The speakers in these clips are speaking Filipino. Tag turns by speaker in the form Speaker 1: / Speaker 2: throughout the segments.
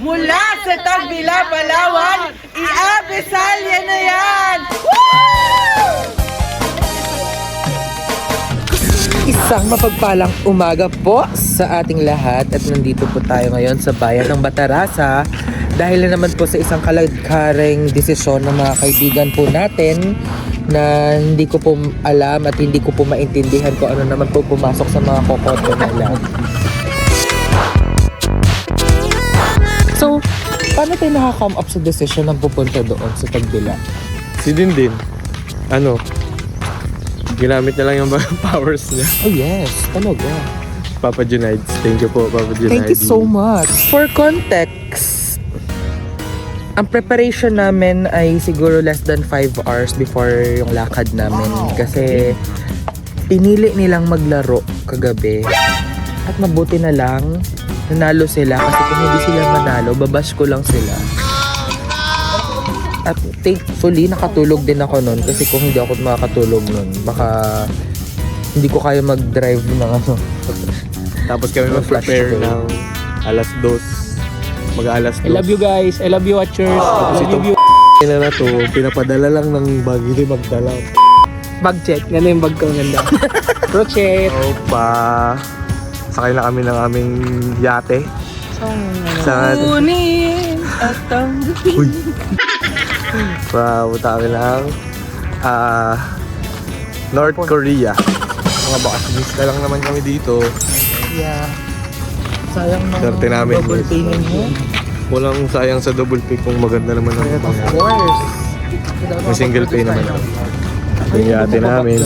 Speaker 1: Mula sa Tagbila, Palawan, i-abesalya na yan! Isang mapagpalang umaga po sa ating lahat at nandito po tayo ngayon sa bayan ng Batarasa dahil na naman po sa isang kaladkareng desisyon ng mga kaibigan po natin na hindi ko po alam at hindi ko po maintindihan kung ano naman po pumasok sa mga kokoto nila. So, paano tayo nakaka-come up sa decision ng pupunta doon sa Tagbila?
Speaker 2: Si Dindin, ginamit niya lang yung powers niya.
Speaker 1: Oh yes, talaga.
Speaker 2: Papa Junaids. Thank you po, Papa Junaids.
Speaker 1: Thank you so much. For context, ang preparation namin ay siguro less than 5 hours before yung lakad namin. Kasi pinili nilang maglaro kagabi. At mabuti na lang, nanalo sila. Kasi kung hindi sila manalo, babash ko lang sila. At thankfully, nakatulog din ako nun. Kasi kung hindi ako makakatulog nun, baka hindi ko kaya mag-drive ng ano.
Speaker 2: Tapos kami mag-prepare ng alas 2. Mag-alas 2.
Speaker 3: I love you guys. I love you watchers. I love you.
Speaker 2: Na to, pinapadala lang ng bag, hindi magdala.
Speaker 3: Bag check. Ganda yung bag ko. Ganda. Crochet.
Speaker 2: Opa. Sakay na kami ng aming yate. Sa...
Speaker 3: Kunin at tanggapin.
Speaker 2: Uy. Pupunta kami ng North Korea. Mga bakasista lang naman kami dito.
Speaker 1: Yeah. Sayang ng
Speaker 2: Swerte namin.
Speaker 1: double payment mo.
Speaker 2: Walang sayang sa double pay kung maganda naman ang
Speaker 1: Of
Speaker 2: mga.
Speaker 1: course.
Speaker 2: May single pay naman ako. Yung yate namin.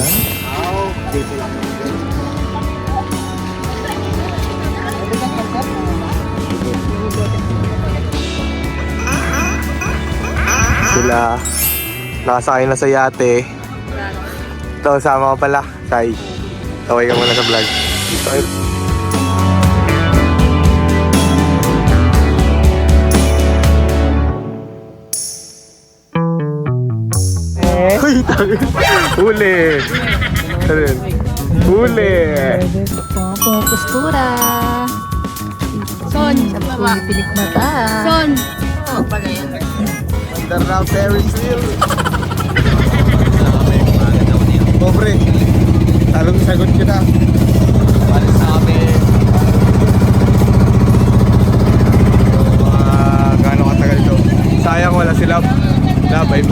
Speaker 2: Sila nakasakay na sa yate. Ito, sama ka pala. Kai, taway ka muna sa vlog. Uy, tayo. Huli. Ayun. Huli.
Speaker 4: Postura. Son, baba. Pilik mata. Son. Oh, pagayan.
Speaker 2: Under now, Ferris wheel. Pobre. Tarong sagot ko na. Balik sa amin. Gano'ng katagal ito. Sayang wala sila. Labay.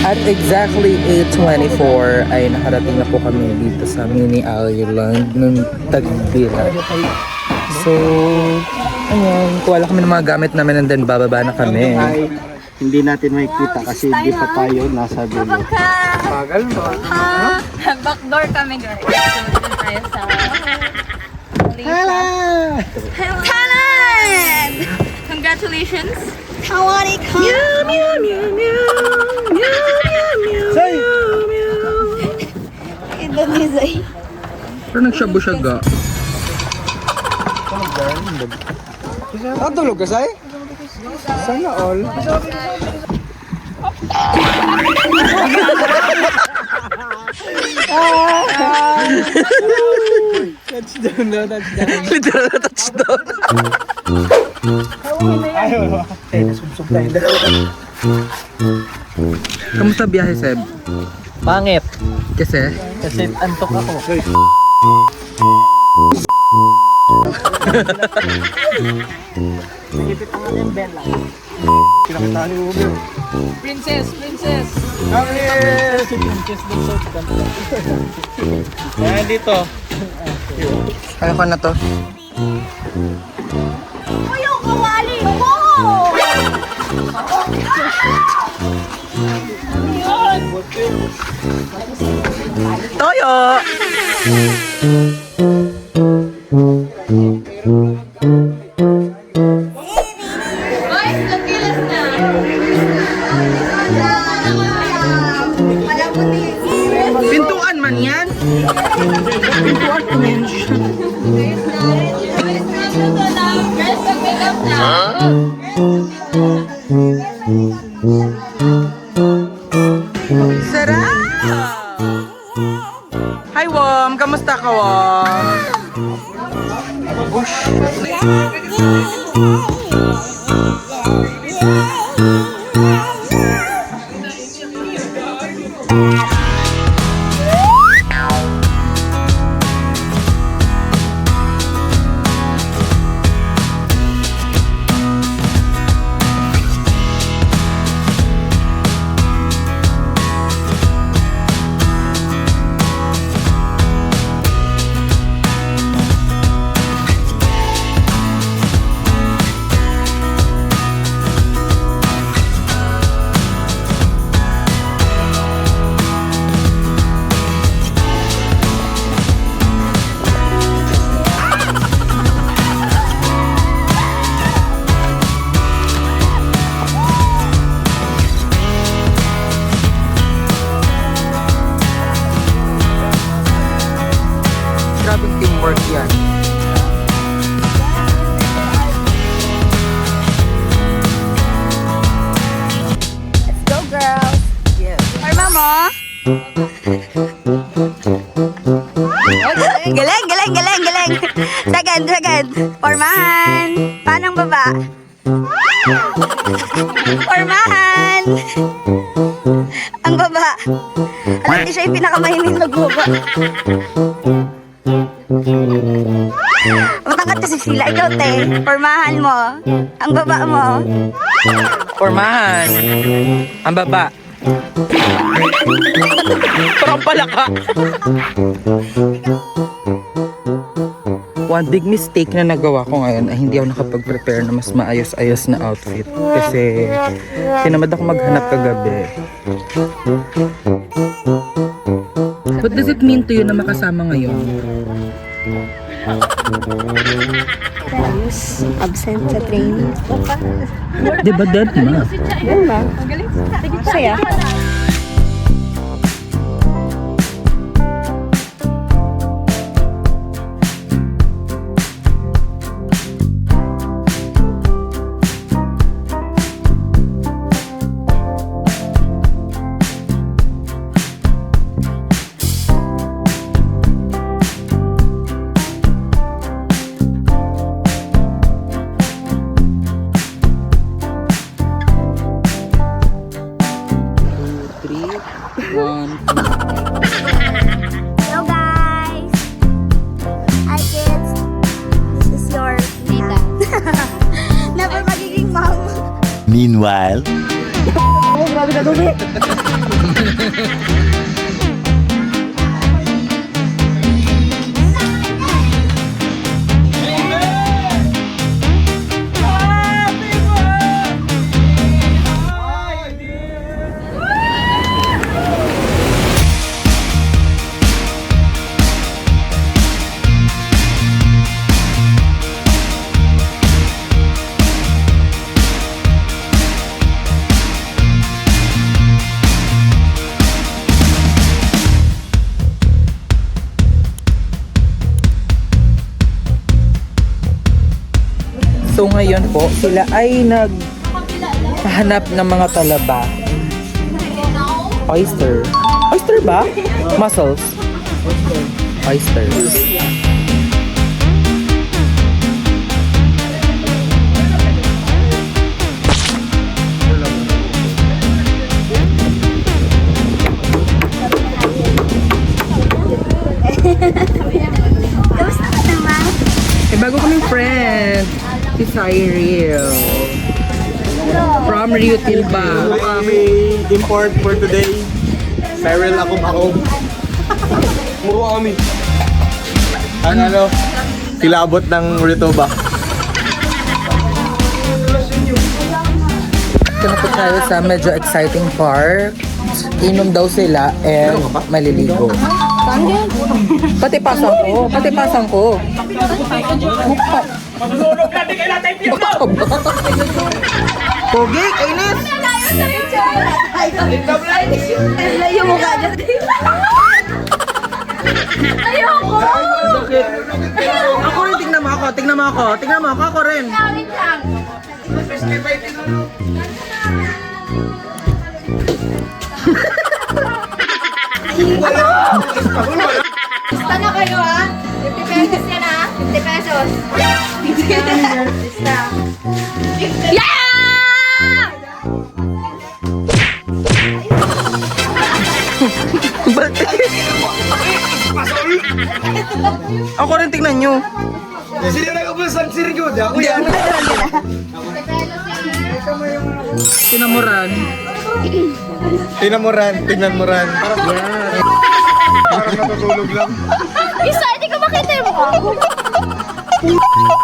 Speaker 1: At exactly 8:24 ay nakarating na po kami dito sa mini island ng Tagbila. So, ayun, kuha lang kami ng mga gamit namin and then bababa na kami.
Speaker 3: Hindi natin makikita kasi hindi pa tayo nasa dulo.
Speaker 2: Bagal mo.
Speaker 4: Backdoor kami, guys. So, dito tayo sa... Thailand! Congratulations! Sawadee-ka! Meow, meow, meow, meow. Meow, meow, meow, meow, meow. Indonesia.
Speaker 1: Pero nagsyabu-syaga.
Speaker 2: Tulog ka, Sai? Sana all.
Speaker 3: Touchdown daw, touchdown.
Speaker 1: Literal na touchdown.
Speaker 3: Ayaw. Nasubsob tayo.
Speaker 1: Kamusta biyahe, Seb?
Speaker 3: Pangit.
Speaker 1: Kasi?
Speaker 3: Kasi antok ako. Pinakita ni Uber.
Speaker 4: Princess!
Speaker 3: Ayan dito.
Speaker 1: Kaya ko na to.
Speaker 4: Yung kawali mo!
Speaker 1: Toyo!
Speaker 4: Ay, nagilas na!
Speaker 1: Pintuan man yan? Pintuan ko yan siya.
Speaker 4: Guys, mag-pick up na!
Speaker 1: Sarap! Hi, Wom! Kamusta ka, Wom? Ush! Grabing teamwork yan.
Speaker 4: Go, girls!
Speaker 1: Yes.
Speaker 4: Forma mo! Galing! Sagad! Formahan! Paano ang baba? Formahan! Ang baba! Alam niyo siya yung pinakamahinig magbaba. Matangkat kasi sila. Ikaw, te. Formahan mo. Ang baba mo.
Speaker 1: Formahan. Ang baba. Parang pala ka. One big mistake na nagawa ko ngayon ay hindi ako nakapag-prepare na mas maayos-ayos na outfit. Kasi tinamad ako maghanap kagabi. What does it mean to you na makasama ngayon?
Speaker 4: Absent sa training.
Speaker 1: Di ba dead na?
Speaker 4: Saya. Hello guys! Hi kids! This is your Nita. Never magiging mom.
Speaker 3: Meanwhile.
Speaker 1: So ngayon po, sila ay naghahanap ng mga talaba. Oyster. Oyster ba? Mussels. Oyster.
Speaker 4: Kamusta ka naman?
Speaker 1: Eh Cyril. From Rio Tilba.
Speaker 2: Kami import for today. Cyril ako. Muro kami. Ano? Kilabot ng Ritoba.
Speaker 1: Ito na po tayo sa medyo exciting part. Inom daw sila and maliligo. Pati pasang ko. Pogi, kainis!
Speaker 4: Yung mukha niya. Ayoko!
Speaker 1: Ako rin, tingnan mo ako. Ako rin.
Speaker 4: Wait lang. Basta na kayo ha? 50 pesos yan ha? 50 pesos. Basta. Yeah!
Speaker 1: Ako rin, tingnan nyo. Tinamuran.
Speaker 2: Tingnan mo ran. Parang natutulog lang.
Speaker 4: Isa, hindi ko makita yung mukha ko.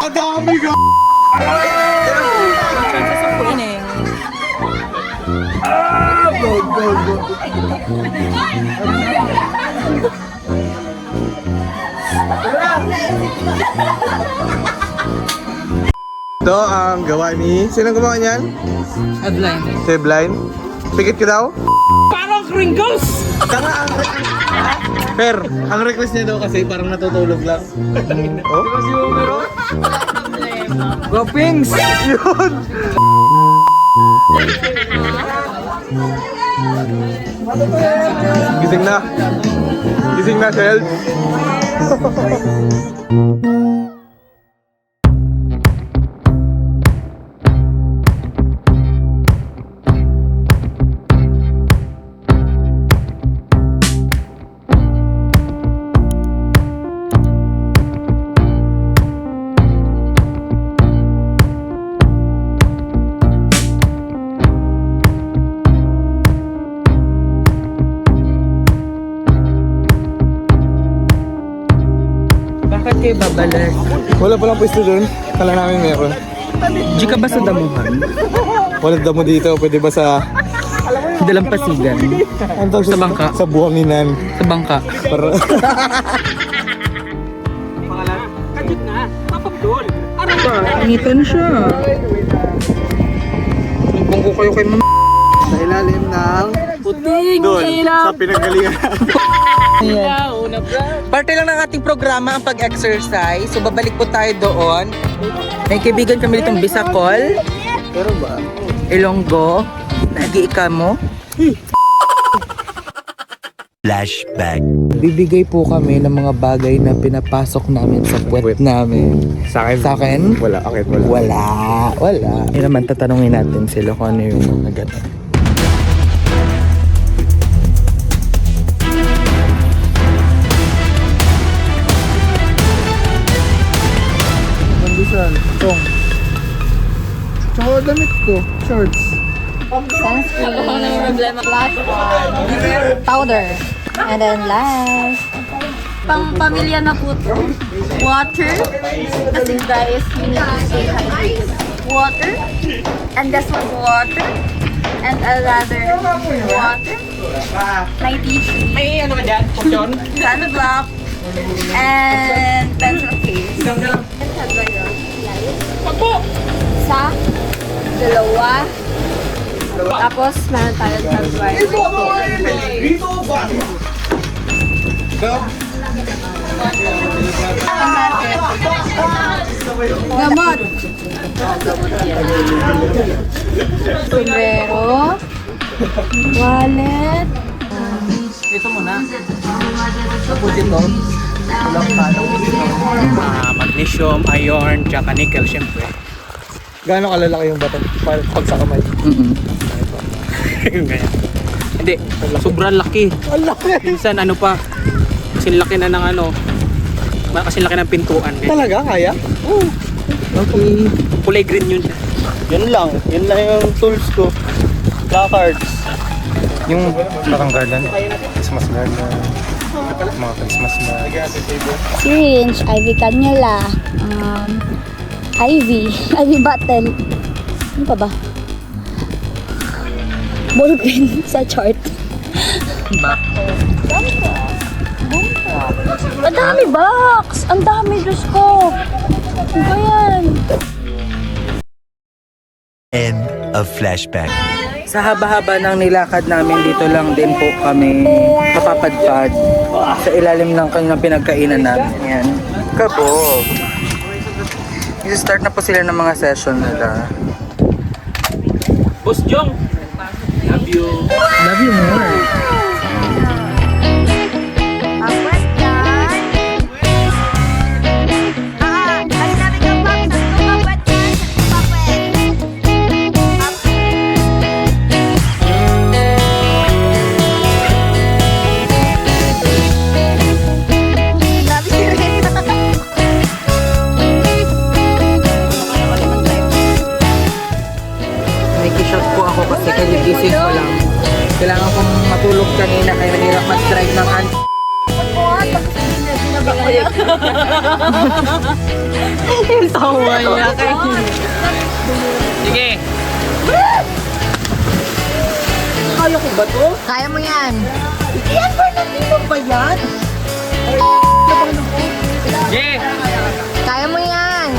Speaker 2: Kadami ka! Ito ang gawa ni... Sinong gumawa niyan?
Speaker 1: Headline.
Speaker 2: Si Blind. Pikit ka daw?
Speaker 1: Parang Pringles!
Speaker 2: Tanga ang... Per, ang request niya daw kasi parang natutulog lang. Oh?
Speaker 1: Go Pings!
Speaker 2: Yun! Gising na. Gising na, Shell.
Speaker 1: Bakit kayo babalas?
Speaker 2: Wala palang pwesto dun. Kala namin meron.
Speaker 1: Di ka ba sa damuhan?
Speaker 2: Wala damo dito. Pwede ba sa...
Speaker 1: Dalampasigan.
Speaker 2: Ano tawag
Speaker 1: Sa bangka.
Speaker 2: Sa buhanginan.
Speaker 1: Sa bangka.
Speaker 2: Para...
Speaker 1: Ingitan siya. Sumbong ko kayo kay mama.
Speaker 2: sa ilalim ng... Doon. Sa pinanggalingan.
Speaker 1: Parte lang ng ating programa ang pag-exercise. So babalik po tayo doon. May kaibigan kami ditong Bisacol,
Speaker 2: Pero ba?
Speaker 1: Ilonggo, nag-iika mo.
Speaker 5: Flashback.
Speaker 1: Bibigay po kami ng mga bagay na pinapasok namin sa puwet namin.
Speaker 2: Sa akin?
Speaker 1: Sa akin?
Speaker 2: Wala. Akit wala.
Speaker 1: Wala. Hindi naman tatanungin natin sila kung ano yung mga ganun.
Speaker 2: Bandisan. Tong. Tsaka damit ko. Shorts.
Speaker 4: Sunscreen, blush on, powder, and then last, pang pamilya na po to, water, kasi guys, you need to stay hydrated. Water, and this one water, and another water, my tissue,
Speaker 1: May ano ka dyan? Potion?
Speaker 4: sunblock, and pencil case. Sa dalawa. Tapos, meron tayo gamot. Sombrero. Wallet.
Speaker 1: Ito muna. Tapos ito. Walang panong
Speaker 6: Magnesium, iron, tsaka nickel syempre.
Speaker 2: Gaano kalalaki yung bato? Pag sa kamay.
Speaker 6: Yung ganyan. Hindi, sobrang laki.
Speaker 2: Ang laki!
Speaker 6: Minsan ano pa, kasi laki na ng ano, kasi laki ng pintuan. Kaya.
Speaker 2: Talaga? Kaya?
Speaker 1: Okay.
Speaker 6: kulay green yun siya.
Speaker 3: Yun lang yung tools ko. Placards.
Speaker 2: Yung Baranggalan, Christmas garden, mga Christmas
Speaker 4: Syringe, Ivy Cannula, Ivy bottle. Ano pa ba? Ballpen sa chart. Ang dami box! Ang dami, Diyos ko! Ano ba yan?
Speaker 5: End of flashback.
Speaker 1: Sa haba-haba ng nilakad namin, dito lang din po kami mapapadpad sa ilalim ng kanilang pinagkainan namin. Yan. Kabog. I-start na po sila ng mga session nila.
Speaker 6: Boss Jong! Love you!
Speaker 1: Love you more. Nakikishot po ako kasi kaligising ko lang. Kailangan kong matulog kanina kaya nahirap mag-drive ng
Speaker 4: Yung tawa niya kay
Speaker 6: Sige!
Speaker 1: Kaya ko ba to?
Speaker 4: Kaya mo yan.
Speaker 1: Yan, Bernardino ba yan?
Speaker 6: Sige!
Speaker 4: Kaya mo yan.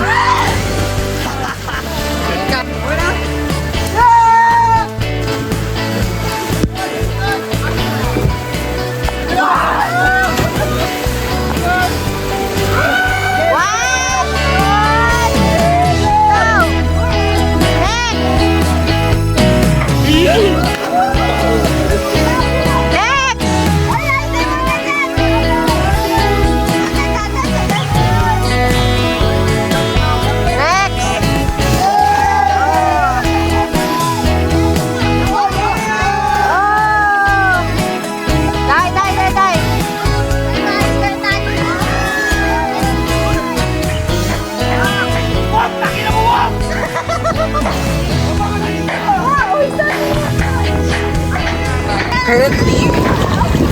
Speaker 1: Currently,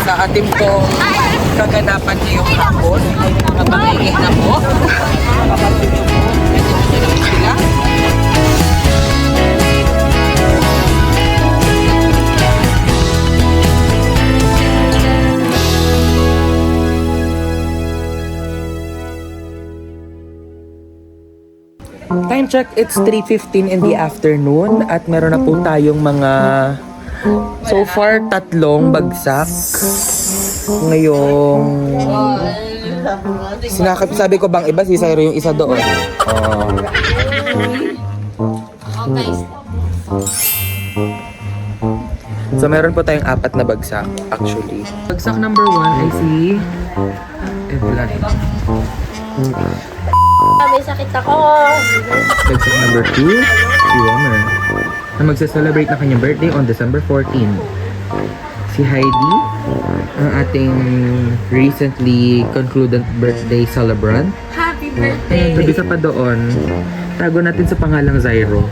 Speaker 1: sa ating pong kaganapan ngayong hapon, ay nakapamigay na po. Nakapamigay na po. Ito na sila. Time check, it's 3:15 in the afternoon at meron na po tayong mga so far tatlong bagsak ngayong sabi ko bang iba si Syro yung isa doon. So meron po tayong apat na bagsak actually. Bagsak number 1 ay si Evelyn.
Speaker 4: May sakit ako.
Speaker 1: Bagsak number 2, si Romer, na magsa-celebrate na kanyang birthday on December 14. Si Heidi, ang ating recently concluded birthday celebrant.
Speaker 4: Happy birthday!
Speaker 1: And isa pa doon, tago natin sa pangalang Zyro.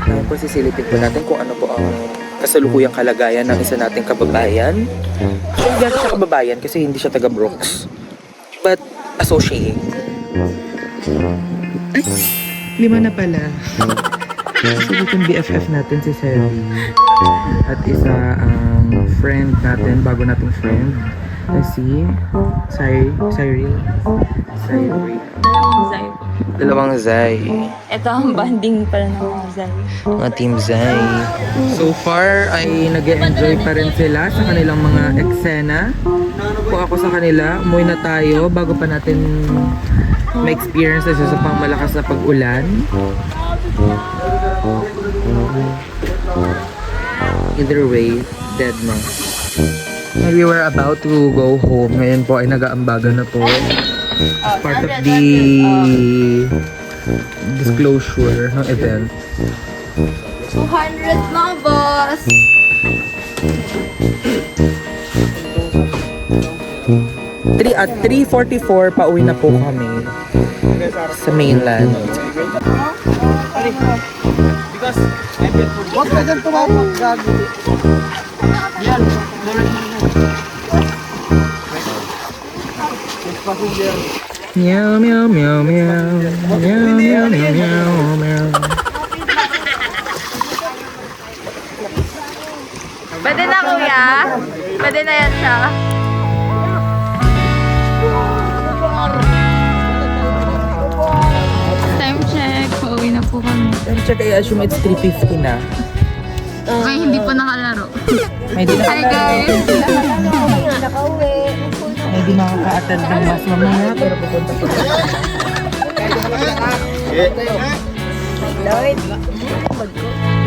Speaker 1: Ngayon po sisilipin po natin kung ano po ang kasalukuyang kalagayan ng isa nating kababayan. So, hindi siya kababayan kasi hindi siya taga Brooks. But, associate. Ay, 5 na pala. So, itong BFF natin si Selly. At isa ang friend natin, bago nating friend, na si Cyril. Dalawang Zay.
Speaker 4: Ito ang banding pala ng mga Zay.
Speaker 1: Mga Team Zay. So far ay nag-enjoy pa rin sila sa kanilang mga eksena. Kung ako sa kanila, umuwi na tayo bago pa natin ma-experience na sa pang malakas na pag-ulan. Either way, dead na. And we were about to go home. Ngayon po ay nag-aambagan na po. Part of the disclosure ng event.
Speaker 4: 200 na, boss!
Speaker 1: At 3:44 pauwi na po kami sa mainland.
Speaker 6: Because I bet for
Speaker 3: Huwag ka dyan tumawag, gago.
Speaker 6: yan.
Speaker 1: Meow, meow, meow, meow. Meow, meow, meow, meow, meow.
Speaker 4: Pwede na, kuya? Pwede na yan siya. Time check. Pauwi na po kami.
Speaker 1: Check, I assume it's 3:50 na.
Speaker 4: Ay, hindi pa nakalaro.
Speaker 1: May di
Speaker 4: Hi, guys!
Speaker 1: May di nakaka-attend ng mas mamaya, pero pupunta po.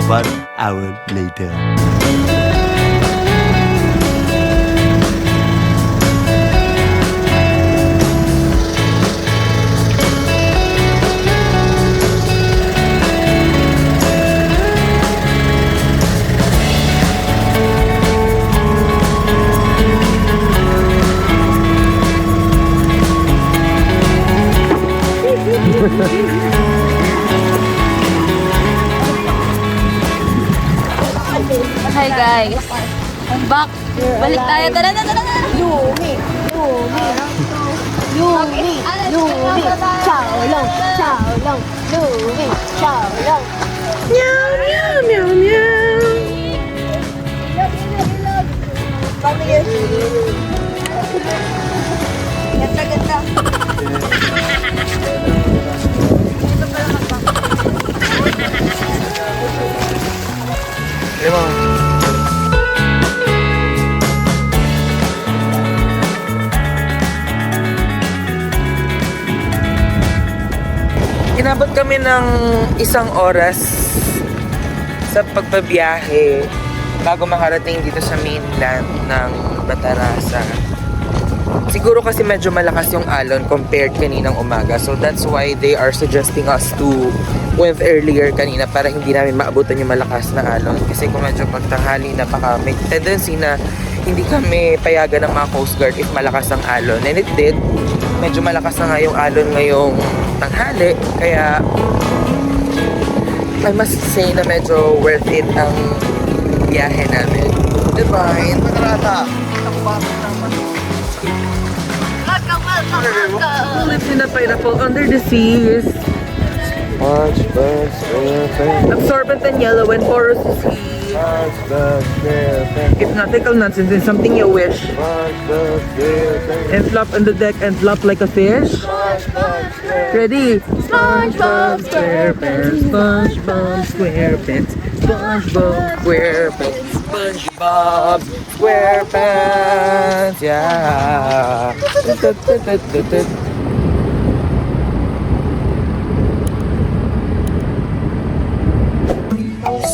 Speaker 5: One hour later.
Speaker 4: Hi, guys! I'm back! Balik tayo! Tara na! Tara na! Yumi! Yumi! Yumi! Yumi! Chow long! Chow long! Yumi! Chow long!
Speaker 1: Meow, meow, meow, meow.
Speaker 4: Ganda-ganda!
Speaker 1: Inabot kami ng 1 oras sa pagbabiyahe bago makarating dito sa mainland ng Batarasa. Siguro kasi medyo malakas yung alon compared kaninang umaga. So that's why they are suggesting us to wave earlier kanina para hindi namin maabutan yung malakas na alon. Kasi kung medyo pagtanghali na baka may tendency na hindi kami payagan ng mga Coast Guard if malakas ang alon. And it did. Medyo malakas na nga yung alon ngayong tanghali. Kaya I must say na medyo worth it ang biyahe namin. Divine, Patrata. Who lives in a pineapple under the seas? Absorbent and yellow and porous to see. If not tickle nonsense, then something you wish. And flop on the deck and flop like a fish. Ready? SpongeBob SquarePants, SpongeBob SquarePants, SpongeBob SquarePants, SpongeBob SquarePants, yeah.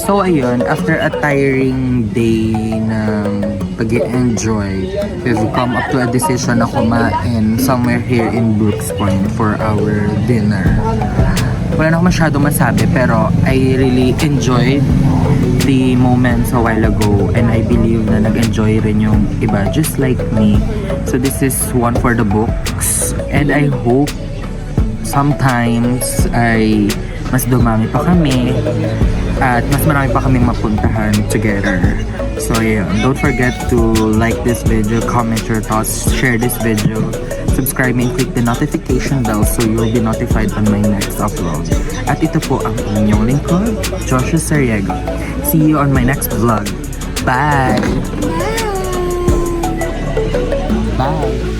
Speaker 1: So ayun, after a tiring day ng pag-enjoy, we've come up to a decision na kumain somewhere here in Brooks Point for our dinner. Wala na ako masyado masabi pero I really enjoyed the moments a while ago and I believe na nag-enjoy rin yung iba just like me. So this is one for the books and I hope sometimes ay mas dumami pa kami at mas marami pa kaming mapuntahan together. So yeah, don't forget to like this video, comment your thoughts, share this video, subscribe and click the notification bell so you'll be notified on my next upload. At ito po ang inyong lingkod, Joshua Sariego. See you on my next vlog. Bye! Bye!